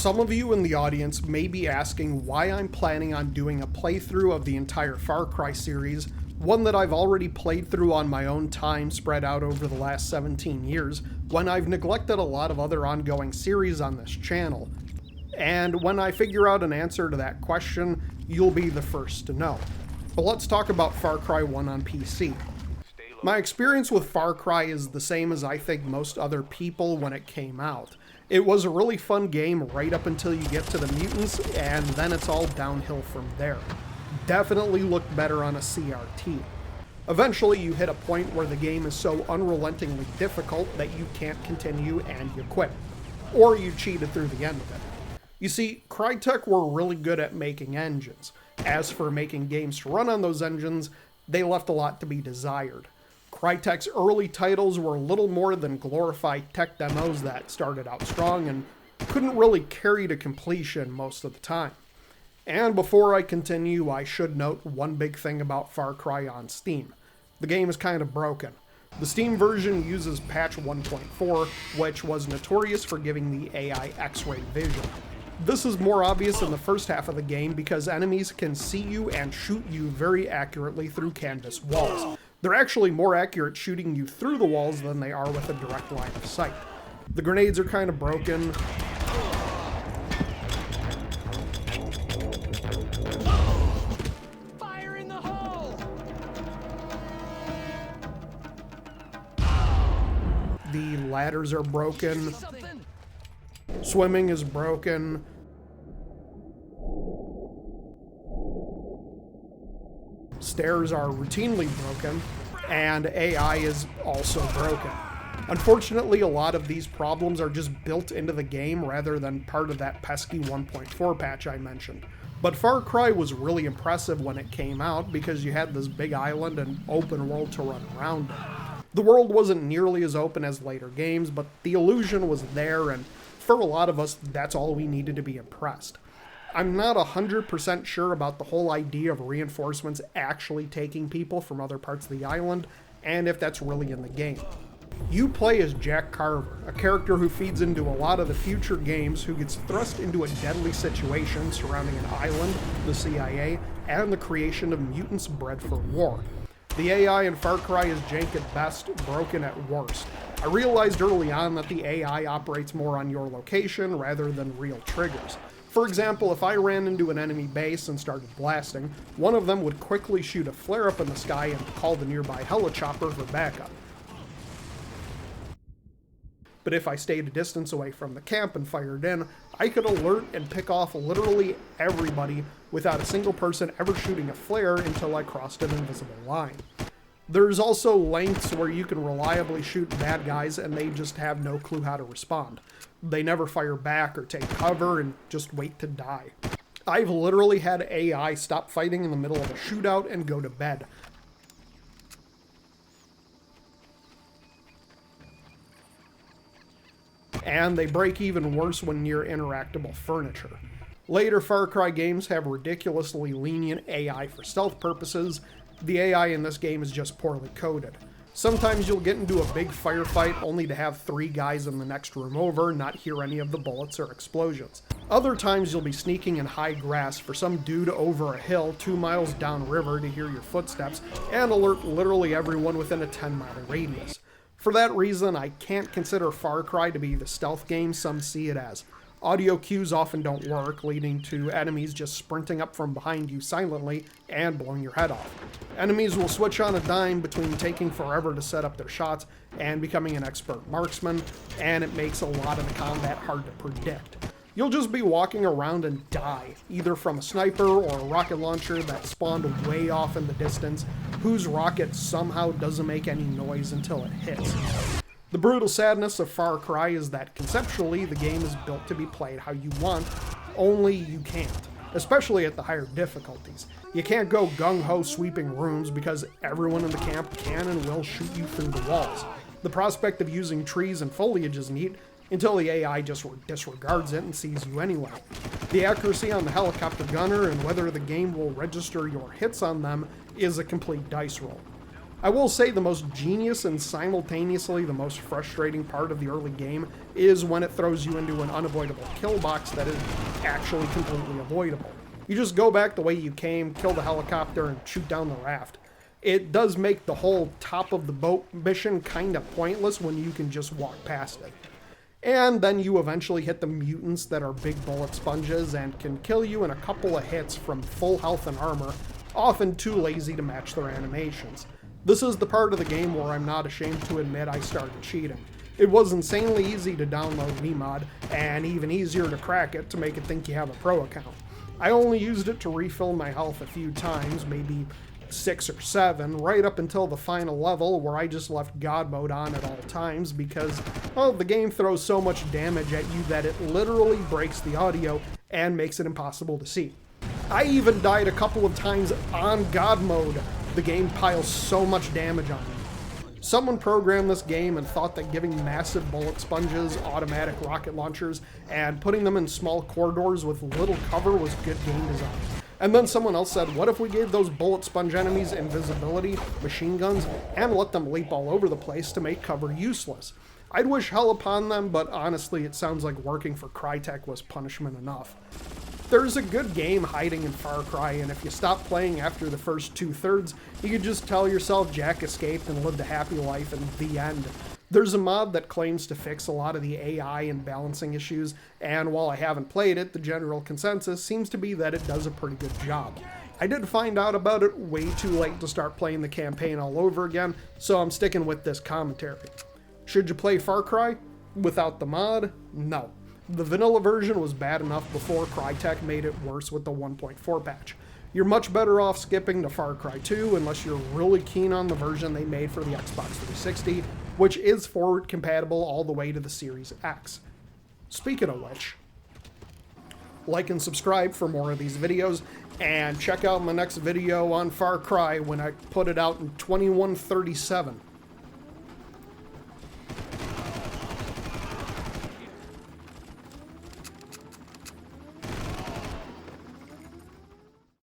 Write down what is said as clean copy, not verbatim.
Some of you in the audience may be asking why I'm planning on doing a playthrough of the entire Far Cry series, one that I've already played through on my own time spread out over the last 17 years, when I've neglected a lot of other ongoing series on this channel. And when I figure out an answer to that question, you'll be the first to know. But let's talk about Far Cry 1 on PC. My experience with Far Cry is the same as I think most other people when it came out. It was a really fun game right up until you get to the mutants, and then it's all downhill from there. Definitely looked better on a CRT. Eventually you hit a point where the game is so unrelentingly difficult that you can't continue and you quit. Or you cheated through the end of it. You see, Crytek were really good at making engines. As for making games to run on those engines, they left a lot to be desired. Crytek's early titles were little more than glorified tech demos that started out strong and couldn't really carry to completion most of the time. And before I continue, I should note one big thing about Far Cry on Steam. The game is kind of broken. The Steam version uses patch 1.4, which was notorious for giving the AI X-ray vision. This is more obvious in the first half of the game because enemies can see you and shoot you very accurately through canvas walls. They're actually more accurate shooting you through the walls than they are with a direct line of sight. The grenades are kind of broken. Fire in the hole! The ladders are broken. Swimming is broken. Stairs are routinely broken, and AI is also broken. Unfortunately, a lot of these problems are just built into the game rather than part of that pesky 1.4 patch I mentioned. But Far Cry was really impressive when it came out because you had this big island and open world to run around it. The world wasn't nearly as open as later games, but the illusion was there, and for a lot of us, that's all we needed to be impressed. I'm not 100% sure about the whole idea of reinforcements actually taking people from other parts of the island, and if that's really in the game. You play as Jack Carver, a character who feeds into a lot of the future games who gets thrust into a deadly situation surrounding an island, the CIA, and the creation of mutants bred for war. The AI in Far Cry is jank at best, broken at worst. I realized early on that the AI operates more on your location rather than real triggers. For example, if I ran into an enemy base and started blasting, one of them would quickly shoot a flare up in the sky and call the nearby helichopper for backup. But if I stayed a distance away from the camp and fired in, I could alert and pick off literally everybody without a single person ever shooting a flare until I crossed an invisible line. There's also lengths where you can reliably shoot bad guys and they just have no clue how to respond. They never fire back or take cover and just wait to die. I've literally had AI stop fighting in the middle of a shootout and go to bed. And they break even worse when near interactable furniture. Later Far Cry games have ridiculously lenient AI for stealth purposes. The AI in this game is just poorly coded. Sometimes you'll get into a big firefight only to have 3 guys in the next room over not hear any of the bullets or explosions. Other times you'll be sneaking in high grass for some dude over a hill 2 miles downriver to hear your footsteps and alert literally everyone within a 10-mile radius. For that reason, I can't consider Far Cry to be the stealth game some see it as. Audio cues often don't work, leading to enemies just sprinting up from behind you silently and blowing your head off. Enemies will switch on a dime between taking forever to set up their shots and becoming an expert marksman, and it makes a lot of the combat hard to predict. You'll just be walking around and die, either from a sniper or a rocket launcher that spawned way off in the distance, whose rocket somehow doesn't make any noise until it hits. The brutal sadness of Far Cry is that conceptually the game is built to be played how you want, only you can't. especially at the higher difficulties. You can't go gung-ho sweeping rooms because everyone in the camp can and will shoot you through the walls. The prospect of using trees and foliage is neat, until the AI just disregards it and sees you anyway. The accuracy on the helicopter gunner and whether the game will register your hits on them is a complete dice roll. I will say the most genius and simultaneously the most frustrating part of the early game is when it throws you into an unavoidable kill box that is actually completely avoidable. You just go back the way you came, kill the helicopter, and shoot down the raft. It does make the whole top of the boat mission kind of pointless when you can just walk past it. And then you eventually hit the mutants that are big bullet sponges and can kill you in a couple of hits from full health and armor, often too lazy to match their animations. This is the part of the game where I'm not ashamed to admit I started cheating. It was insanely easy to download Wiimodd, and even easier to crack it to make it think you have a pro account. I only used it to refill my health a few times, maybe 6 or 7, right up until the final level where I just left God mode on at all times because, well, the game throws so much damage at you that it literally breaks the audio and makes it impossible to see. I even died a couple of times on God mode. The game piles so much damage on me. Someone programmed this game and thought that giving massive bullet sponges, automatic rocket launchers, and putting them in small corridors with little cover was good game design. And then someone else said, what if we gave those bullet sponge enemies invisibility, machine guns, and let them leap all over the place to make cover useless? I'd wish hell upon them, but honestly it sounds like working for Crytek was punishment enough. There's a good game hiding in Far Cry, and if you stop playing after the first 2/3, you could just tell yourself Jack escaped and lived a happy life and the end. There's a mod that claims to fix a lot of the AI and balancing issues, and while I haven't played it, the general consensus seems to be that it does a pretty good job. I did find out about it way too late to start playing the campaign all over again, so I'm sticking with this commentary. Should you play Far Cry without the mod? No. The vanilla version was bad enough before Crytek made it worse with the 1.4 patch. You're much better off skipping to Far Cry 2 unless you're really keen on the version they made for the Xbox 360, which is forward compatible all the way to the Series X. Speaking of which, like and subscribe for more of these videos, and check out my next video on Far Cry when I put it out in 2137.